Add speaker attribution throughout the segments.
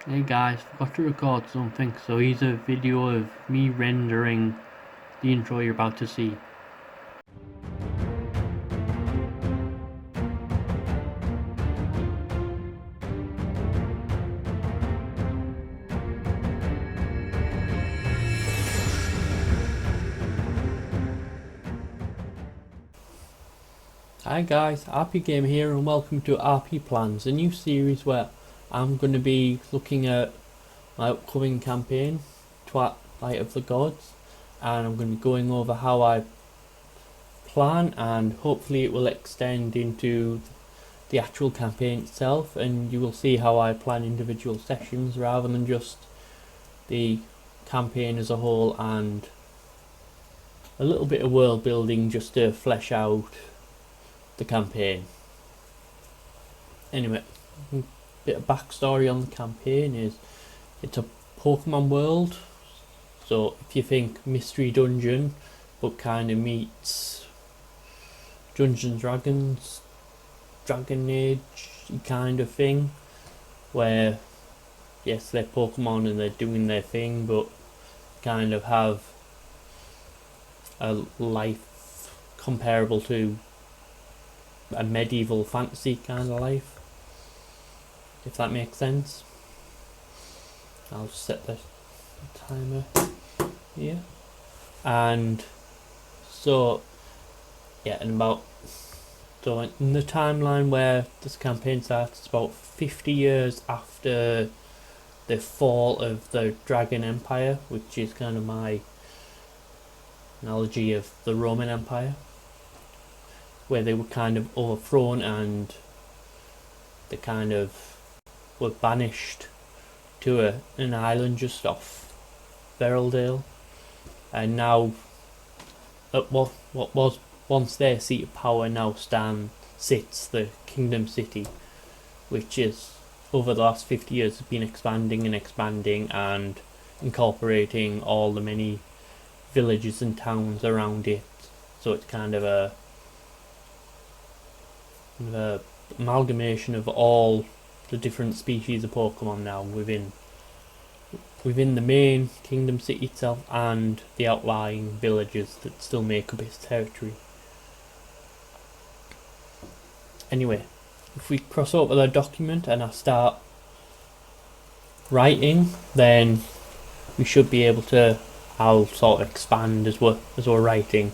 Speaker 1: Hey guys, forgot to record something, so here's a video of me rendering the intro you're about to see. Hi guys, RP Gamer here and welcome to RP Plans, a new series where I'm going to be looking at my upcoming campaign, Twilight of the Gods, and I'm going to be going over how I plan, and hopefully it will extend into the actual campaign itself, and you will see how I plan individual sessions rather than just the campaign as a whole, and a little bit of world building just to flesh out the campaign. Anyway, a bit of backstory on the campaign is it's a Pokemon world, so if you think Mystery Dungeon but kind of meets Dungeons Dragons, Dragon Age kind of thing, where yes, they're Pokemon and they're doing their thing, but kind of have a life comparable to a medieval fantasy kind of life, if that makes sense. I'll set the timer here, and so yeah, in the timeline where this campaign starts, it's about 50 years after the fall of the Dragon Empire, which is kind of my analogy of the Roman Empire, where they were kind of overthrown and they kind of were banished to an island just off Wereldeil, and now at what was once their seat of power now sits the Kingdom City, which is over the last 50 years has been expanding and incorporating all the many villages and towns around it. So it's kind of a amalgamation of all the different species of Pokemon now within the main Kingdom City itself and the outlying villages that still make up its territory. Anyway, if we cross over the document and I start writing, then we should be able to. I'll sort of expand as we're writing.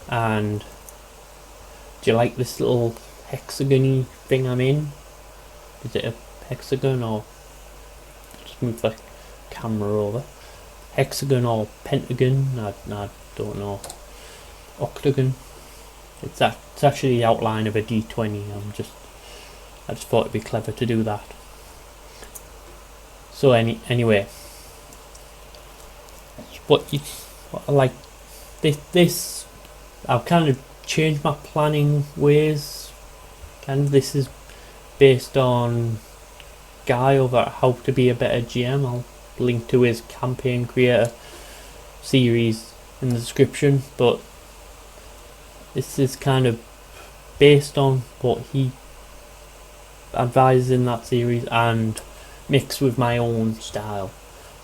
Speaker 1: And do you like this little hexagon-y thing I'm in? Is it a hexagon, or just move the camera over? Hexagon or pentagon? I don't know. Octagon. It's actually the outline of a D20. I just thought it'd be clever to do that. So anyway, what I like this I've kind of changed my planning ways. This is based on Guy over at How to Be a Better GM. I'll link to his campaign creator series in the description, but this is kind of based on what he advises in that series and mixed with my own style.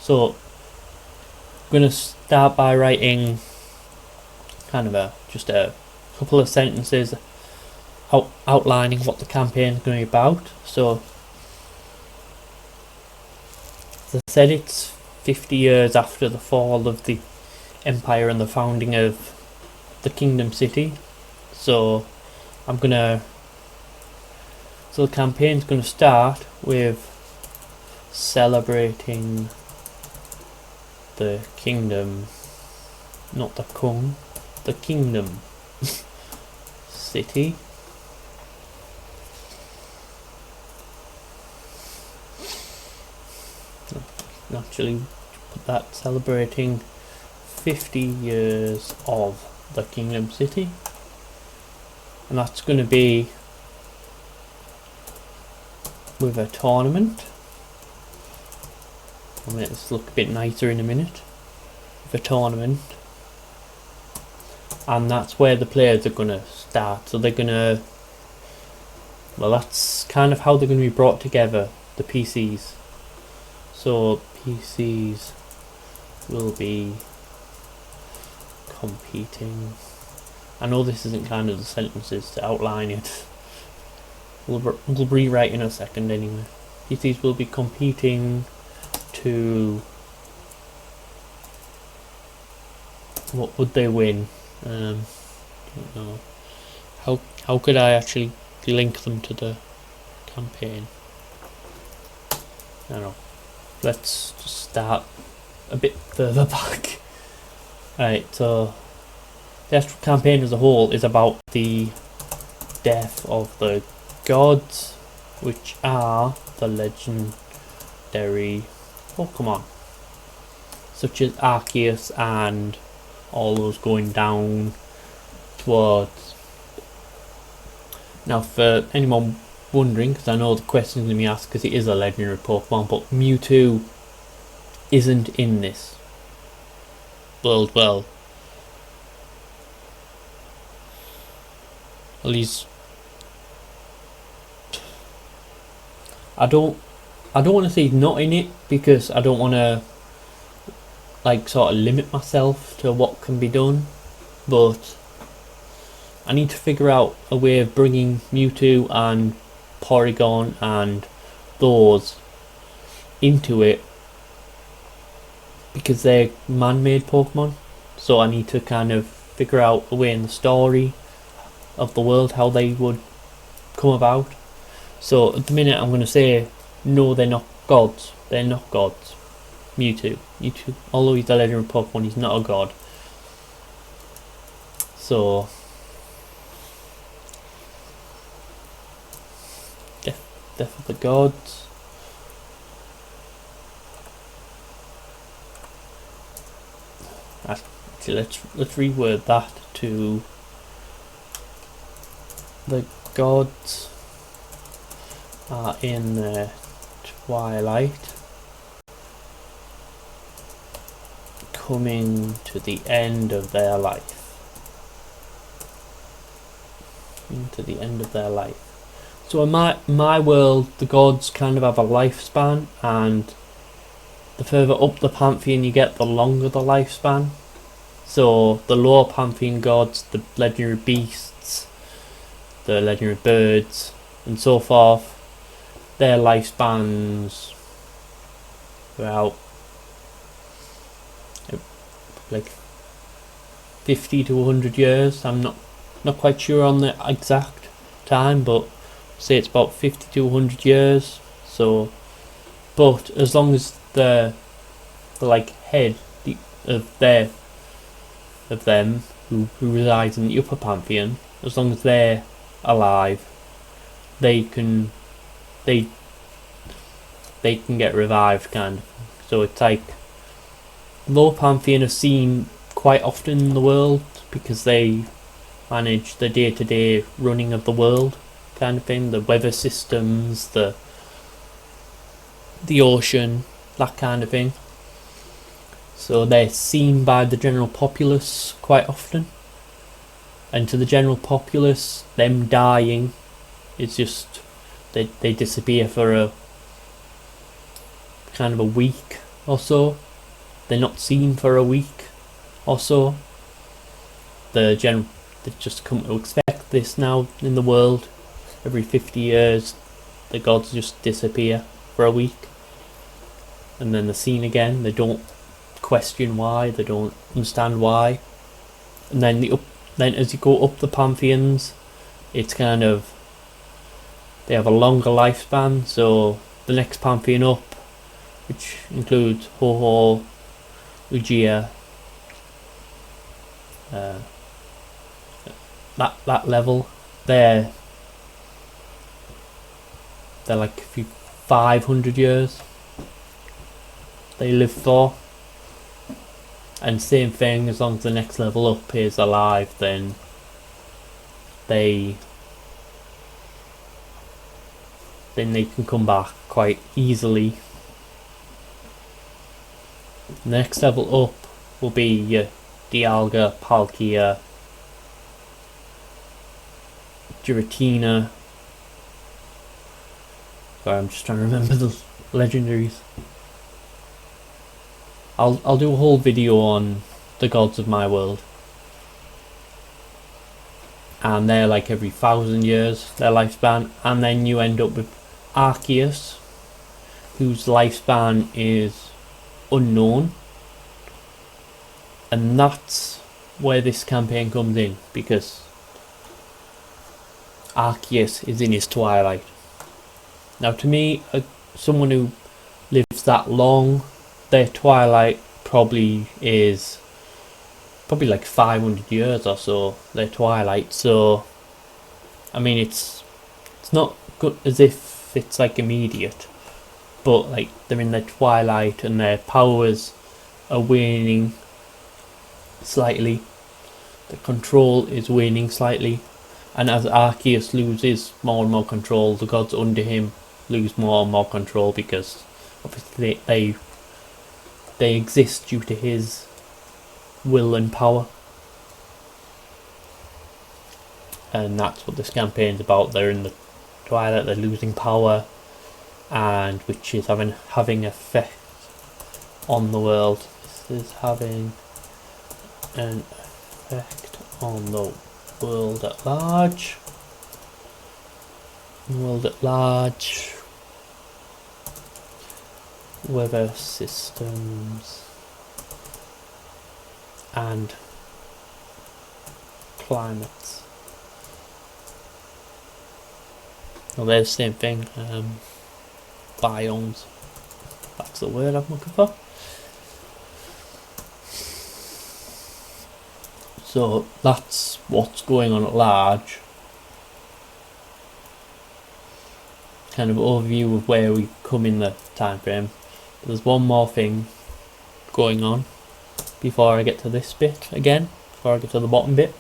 Speaker 1: So I'm going to start by writing kind of just a couple of sentences outlining what the campaign is going to be about. So as I said, it's 50 years after the fall of the Empire and the founding of the Kingdom City. So the campaign's going to start with celebrating the kingdom, not the Kung, the Kingdom City. Actually, put that celebrating 50 years of the Kingdom City, and that's going to be with a tournament. I'll make this look a bit nicer in a minute. With a tournament, and that's where the players are going to start. So they're going to, well, that's kind of how they're going to be brought together, the PCs. So PCs will be competing. I know this isn't kind of the sentences to outline it. We'll rewrite in a second anyway. PCs will be competing to... what would they win? Don't know. How could I actually link them to the campaign? I don't know. Let's just start a bit further back. Right, so the actual campaign as a whole is about the death of the gods, which are the legendary Pokemon, such as Arceus and all those going down towards. Now, for anyone wondering, because I know the question is going to be asked because it is a legendary Pokemon, but Mewtwo isn't in this world. Well, at least I don't want to say he's not in it, because I don't want to like sort of limit myself to what can be done, but I need to figure out a way of bringing Mewtwo and Porygon and those into it, because they're man-made Pokemon. So I need to kind of figure out a way in the story of the world how they would come about. So at the minute I'm going to say no, they're not gods. They're not gods. Mewtwo, although he's a legendary Pokemon, he's not a god. So death of the gods. Actually, let's reword that to the gods are in the Twilight, coming to the end of their life. Into the end of their life. So in my world, the gods kind of have a lifespan, and the further up the pantheon you get, the longer the lifespan. So the lower pantheon gods, the legendary beasts, the legendary birds, and so forth, their lifespans about like 50 to 100 years. I'm not quite sure on the exact time, but say it's about 50 to 100 years. So, but as long as the like head of them who resides in the upper pantheon, as long as they're alive, they can get revived, kind of. So it's like lower pantheon are seen quite often in the world because they manage the day-to-day running of the world, kind of thing, the weather systems, the ocean, that kind of thing. So they're seen by the general populace quite often, and to the general populace, them dying is just they disappear for a kind of a week or so. They're not seen for a week or so. They just come to expect this now in the world. Every 50 years, the gods just disappear for a week, and then they're seen again. They don't question why. They don't understand why. And then as you go up the pantheons, it's kind of they have a longer lifespan. So the next pantheon up, which includes Ho-Oh, Ugia, that level, they're like 500 years they live for. And same thing, as long as the next level up is alive, then they can come back quite easily. The next level up will be your Dialga, Palkia, Giratina. Sorry, I'm just trying to remember the legendaries. I'll do a whole video on the gods of my world, and they're like every 1,000 years their lifespan, and then you end up with Arceus, whose lifespan is unknown, and that's where this campaign comes in, because Arceus is in his twilight. Now to me, someone who lives that long, their twilight probably like 500 years or so, their twilight. So I mean, it's not good as if it's like immediate, but like they're in their twilight and their powers are waning slightly, the control is waning slightly, and as Arceus loses more and more control, the gods under him lose more and more control, because obviously they exist due to his will and power. And that's what this campaign's about. They're in the twilight, they're losing power, and which is having effect on the world. This is having an effect on the world at large. Weather systems and climates. Well, they're the same thing. Biomes. That's the word I'm looking for. So that's what's going on at large. Kind of overview of where we come in the time frame. There's one more thing going on before I get to this bit again, before I get to the bottom bit.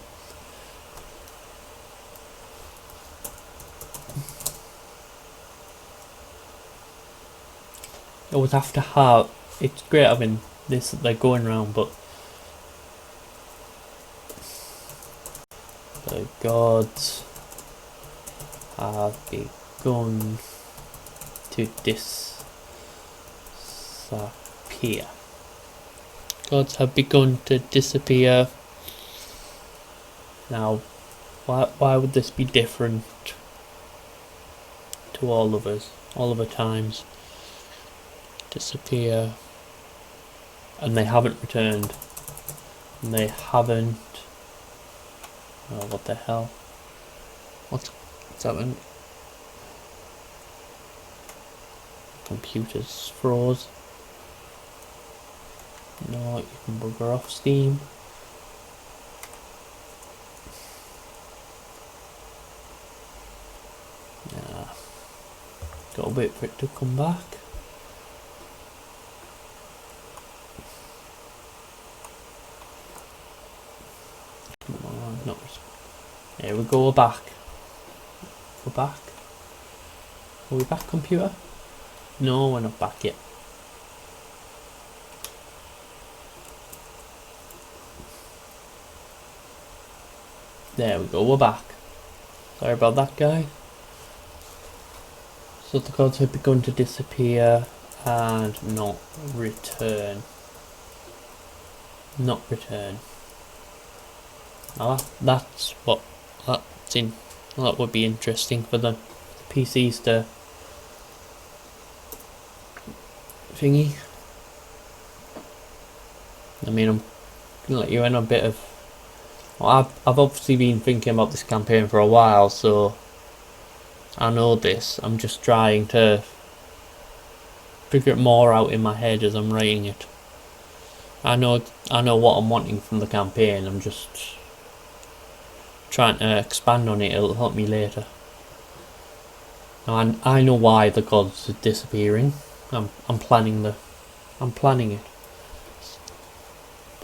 Speaker 1: You always have to have, it's great having this that they're going around, but the gods have begun to disappear. Gods have begun to disappear. Now, why would this be different to all other times? Disappear, and they haven't returned, and they haven't. Oh, what the hell? What's happened? Computers froze. No, you can bugger off Steam. Yeah. Got to wait for it to come back. Come on, no. Here we go, we're back. We're back. Are we back, computer? No, we're not back yet. There we go, we're back. Sorry about that, guy. So the gods have begun to disappear and not return. Not return. Now that's in. Well, that would be interesting for the PCs to thingy. I mean, I'm gonna let you in a bit of. Well, I've obviously been thinking about this campaign for a while, so I know this. I'm just trying to figure it more out in my head as I'm writing it. I know what I'm wanting from the campaign. I'm just trying to expand on it. It'll help me later. Now, I know why the gods are disappearing. I'm planning it.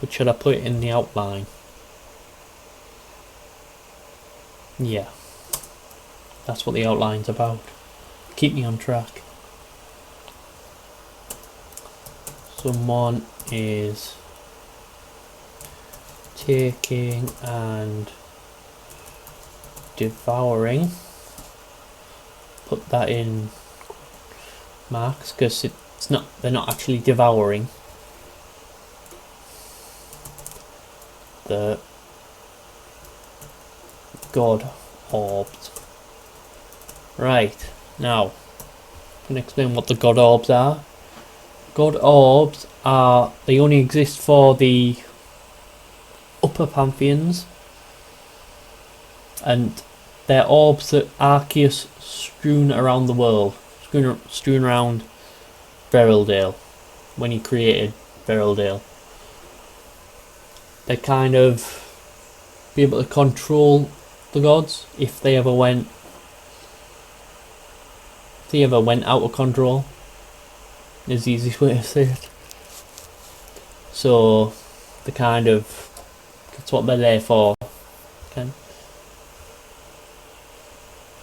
Speaker 1: But should I put it in the outline? Yeah. That's what the outline's about. Keep me on track. Someone is taking and devouring. Put that in marks because they're not actually devouring. the god orbs. Right, now I can explain what the god orbs are. God orbs they only exist for the upper pantheons, and they're orbs that Arceus strewn around the world, strewn around Wereldeil when he created Wereldeil. They kind of be able to control the gods if they ever went out of control, is the easiest way to say it. So that's what they're there for. Okay.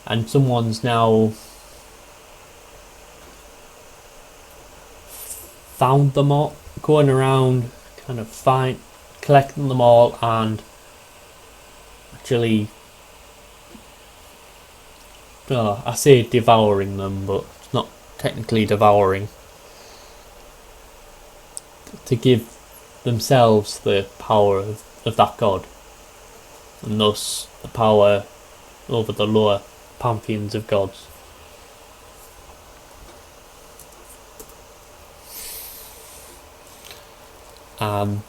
Speaker 1: And someone's now found them all, going around kind of collecting them all and actually I say devouring them, but it's not technically devouring, to give themselves the power of that god, and thus the power over the lower pantheons of gods.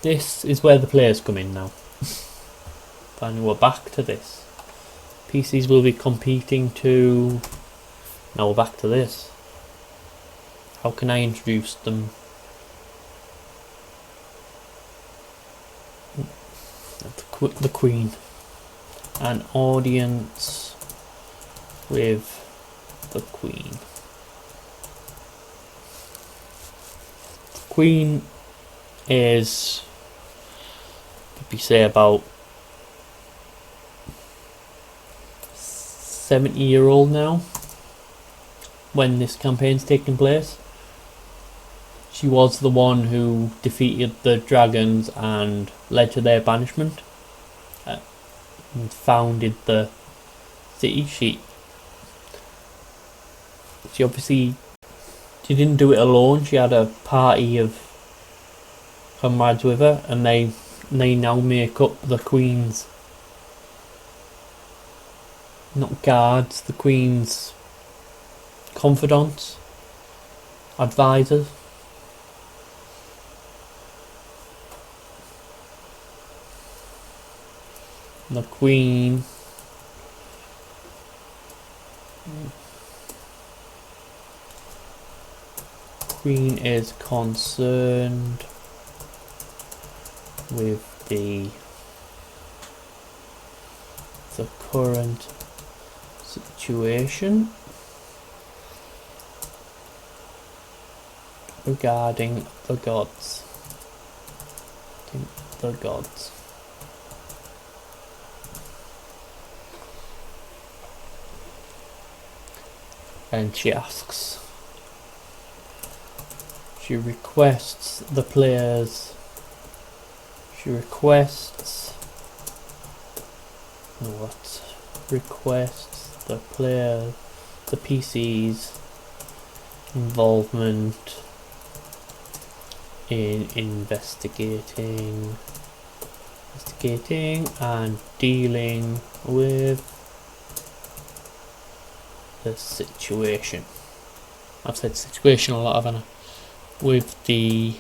Speaker 1: This is where the players come in now. Finally, we're back to this. PCs will be competing to... Now we're back to this. How can I introduce them? The Queen. An audience with the Queen. The Queen is, what we say, about 70-year-old now when this campaign's taking place. She was the one who defeated the dragons and led to their banishment and founded the city. She obviously didn't do it alone. She had a party of comrades with her, and they now make up the Queen's, not guards, the Queen's confidants, advisors. The Queen is concerned with the current situation regarding the gods. And she requests the players, the PC's involvement in investigating and dealing with the situation. I've said situation a lot, haven't I? With the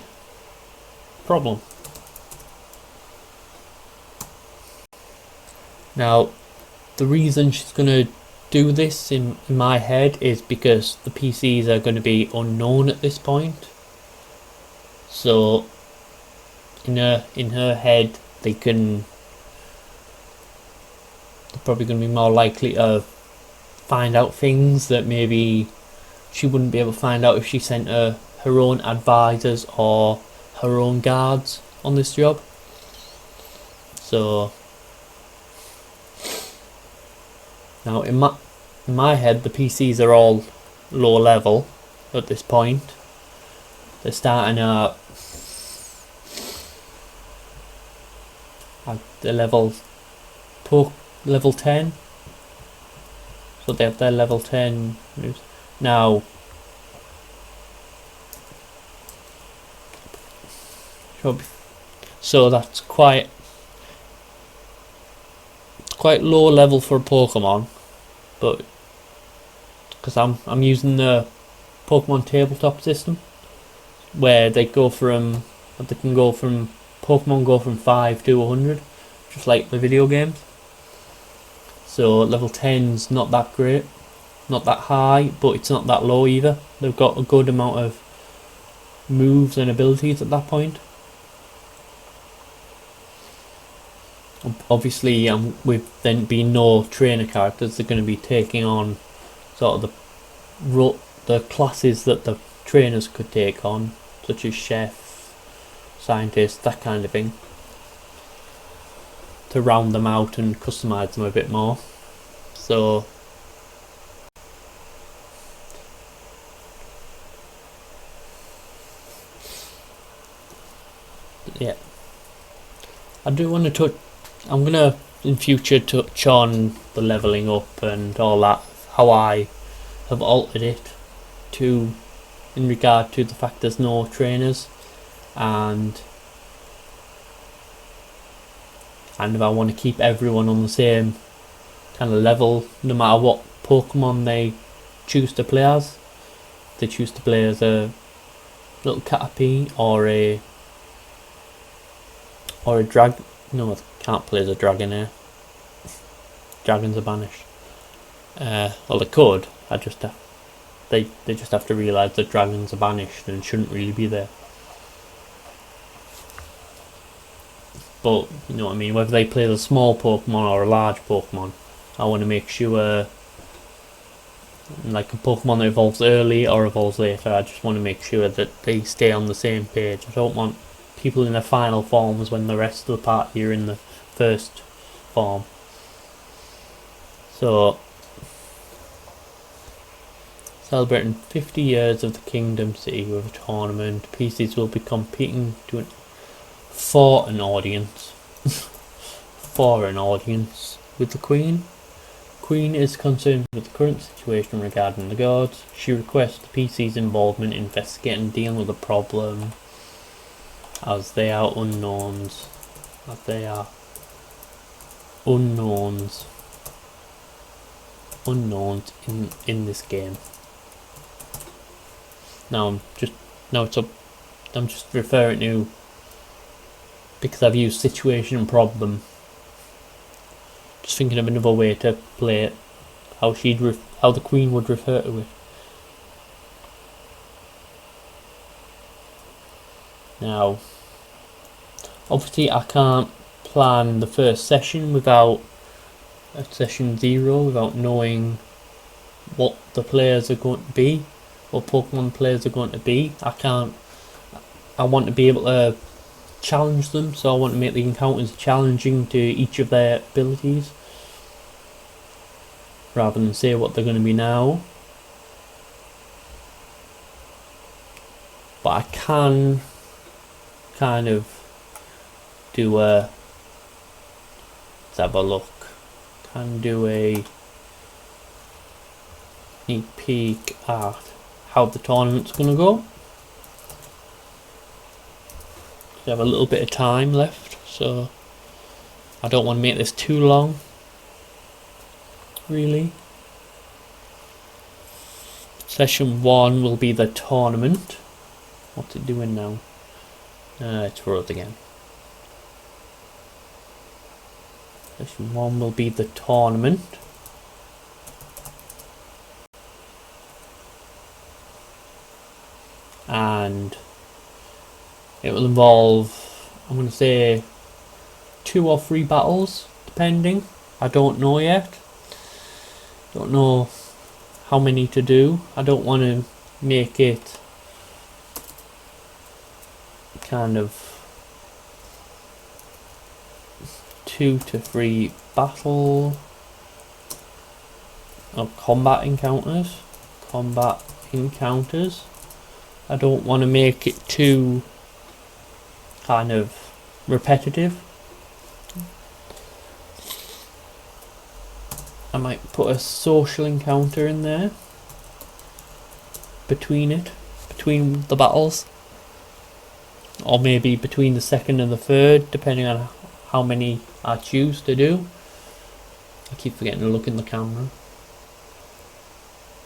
Speaker 1: problem. Now, the reason she's going to do this in my head is because the PCs are going to be unknown at this point. So, in her head, they're probably going to be more likely to find out things that maybe she wouldn't be able to find out if she sent her own advisors or her own guards on this job. So now in my head, the PCs are all low level at this point. They're starting at the level 10. So they have their level 10 moves. Now, so that's quite quite low level for a Pokemon, but because I'm using the Pokemon tabletop system where they can go from Pokemon go from 5 to 100, just like the video games. So level 10's not that great, not that high, but it's not that low either. They've got a good amount of moves and abilities at that point. Obviously, with then being no trainer characters, they're going to be taking on sort of the classes that the trainers could take on, such as chef, scientist, that kind of thing, to round them out and customize them a bit more. So yeah, I do want to touch. I'm gonna in future touch on the leveling up and all that, how I have altered it to in regard to the fact there's no trainers, and if I want to keep everyone on the same kind of level, no matter what Pokemon they choose to play as. If they choose to play as a little Caterpie or a drag. No, I can't play as a Dragonair. Dragons are banished. Well, they could. They just have to realise that dragons are banished and shouldn't really be there. But you know what I mean. Whether they play as a small Pokemon or a large Pokemon, I want to make sure, like a Pokemon that evolves early or evolves later, I just want to make sure that they stay on the same page. I don't want people in their final forms when the rest of the party are in the first form. So, celebrating 50 years of the Kingdom City with a tournament, PCs will be competing for an audience with the Queen. Queen is concerned with the current situation regarding the guards. She requests the PC's involvement in investigating and dealing with the problem, as they are unknowns. Unknowns in this game. I'm just referring to, because I've used situation and problem, just thinking of another way to play it, how the Queen would refer to it. Now, obviously I can't plan the first session without session 0, without knowing what the players are going to be, what Pokemon players are going to be. I want to be able to challenge them, so I want to make the encounters challenging to each of their abilities, rather than say what they're going to be now. But I can kind of do let's have a look. Can do a sneak peek at how the tournament's going to go. We have a little bit of time left, so I don't want to make this too long, really. Session 1 will be the tournament. What's it doing now? It's froze again. Session 1 will be the tournament. And it will involve, I'm going to say, 2 or 3 battles, depending. I don't know yet. Don't know how many to do. I don't want to make it kind of 2 to 3 battle or combat encounters. I don't want to make it too kind of repetitive. I might put a social encounter in there between the battles, or maybe between the second and the third, depending on how many I choose to do. I keep forgetting to look in the camera.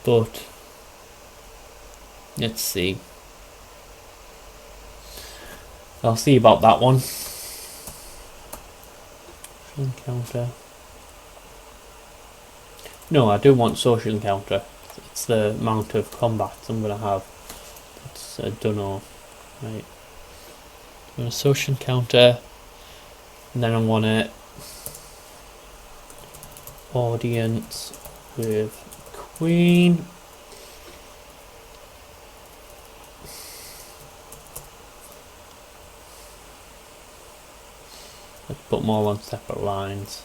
Speaker 1: But let's see. I'll see about that one. Encounter. No, I do want social encounter. It's the amount of combats I'm gonna have. It's I don't know. Right. I'm gonna social encounter, and then I want it audience with Queen. Let's put them all on separate lines.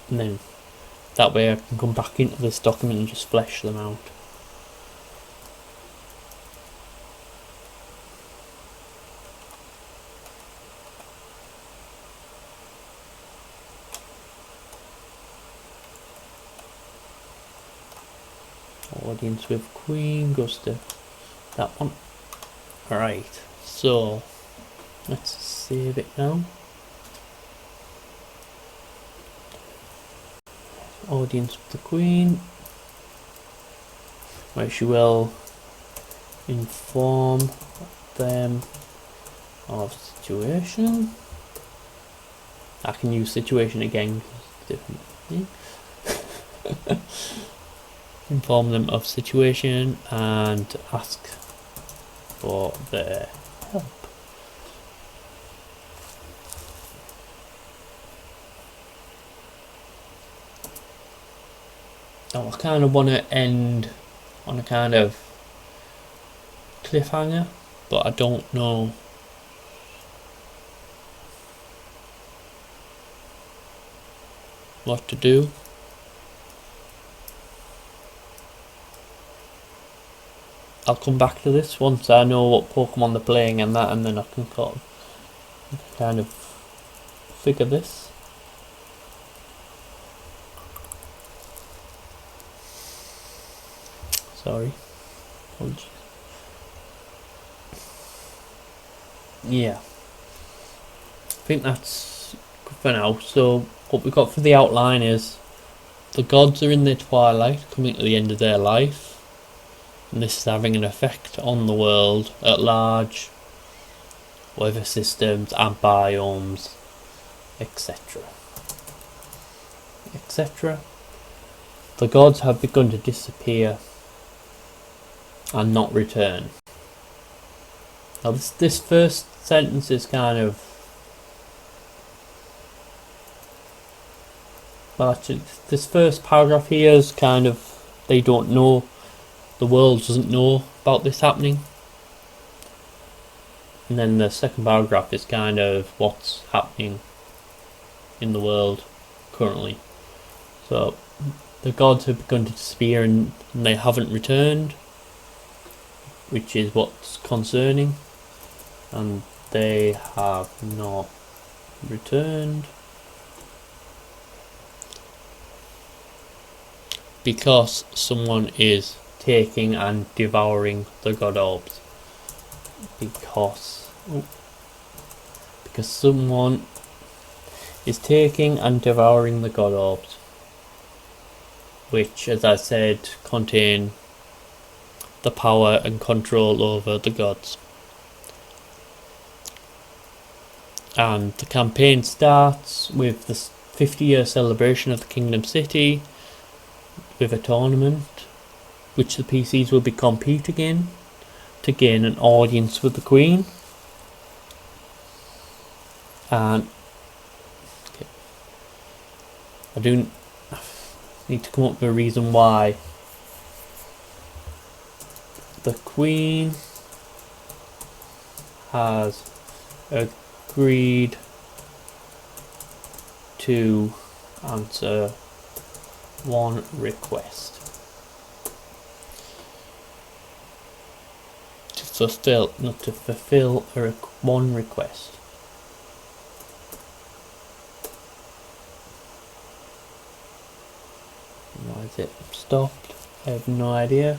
Speaker 1: And then that way I can come back into this document and just flesh them out. Audience with Queen goes to that one. Alright, so let's save it now. Audience with the Queen, where she will inform them of situation. I can use situation again. Inform them of situation and ask for their help. Now I kind of want to end on a kind of cliffhanger, but I don't know what to do. I'll come back to this once I know what Pokemon they're playing and that, and then I can kind of figure this. Sorry. Apologies. Yeah. I think that's good for now. So what we've got for the outline is the gods are in their twilight, coming to the end of their life. And this is having an effect on the world at large, weather systems and biomes, etc. etc. The gods have begun to disappear and not return. Now this first sentence is kind of, well actually this first paragraph here is kind of, they don't know, the world doesn't know about this happening. And then the second paragraph is kind of what's happening in the world currently. So the gods have begun to disappear and they haven't returned, which is what's concerning. And they have not returned because someone is taking and devouring the god orbs. Because someone is taking and devouring the god orbs, which, as I said, contain the power and control over the gods. And the campaign starts with the 50-year celebration of the Kingdom City, with a tournament which the PCs will be competing in to gain an audience with the Queen. And okay, I do need to come up with a reason why the Queen has agreed to answer one request. To fulfill one request. Why is it stopped? I have no idea.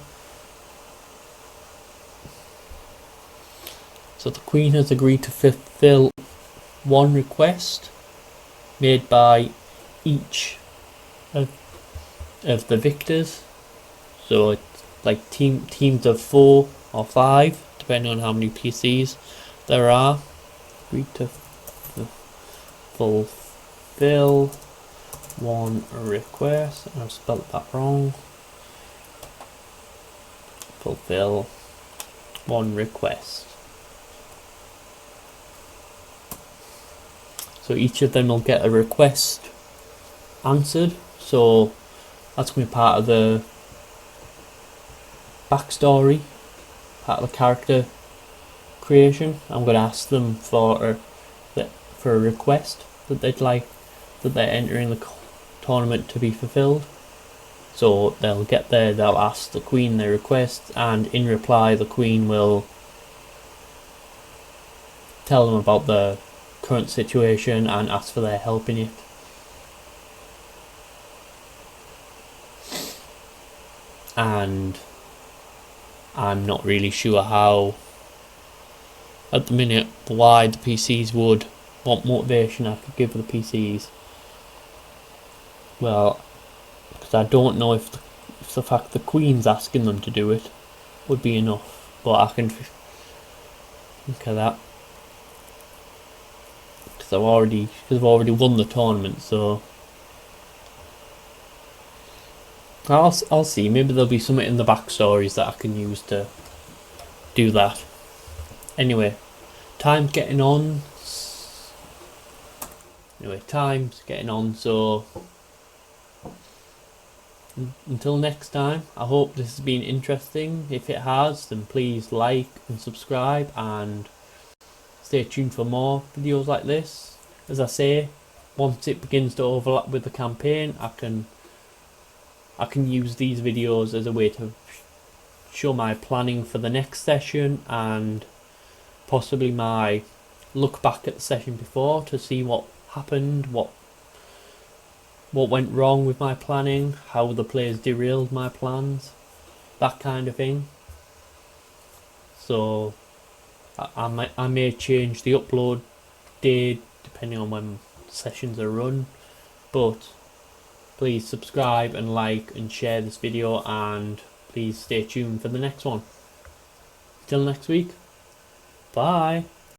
Speaker 1: So the Queen has agreed to fulfill one request made by each of the victors. So it's like teams of 4 or 5, depending on how many PCs there are. Agree to fulfill one request. I've spelled that wrong. Fulfill one request. So each of them will get a request answered. So that's going to be part of the backstory, part of the character creation. I'm going to ask them for a request that they're entering the tournament to be fulfilled. So they'll ask the Queen their request, and in reply the Queen will tell them about the current situation and ask for their help in it. And I'm not really sure how at the minute why the PCs would want motivation I could give the PCs. Well, because I don't know if the fact the Queen's asking them to do it would be enough, but I can think of that because I've already won the tournament. So I'll see. Maybe there'll be something in the backstories that I can use to do that. Anyway, time's getting on. So until next time, I hope this has been interesting. If it has, then please like and subscribe and stay tuned for more videos like this. As I say, once it begins to overlap with the campaign, I can use these videos as a way to show my planning for the next session and possibly my look back at the session before to see what happened, what went wrong with my planning, how the players derailed my plans, that kind of thing. So I may change the upload day depending on when sessions are run, but please subscribe and like and share this video, and please stay tuned for the next one. Till next week, bye.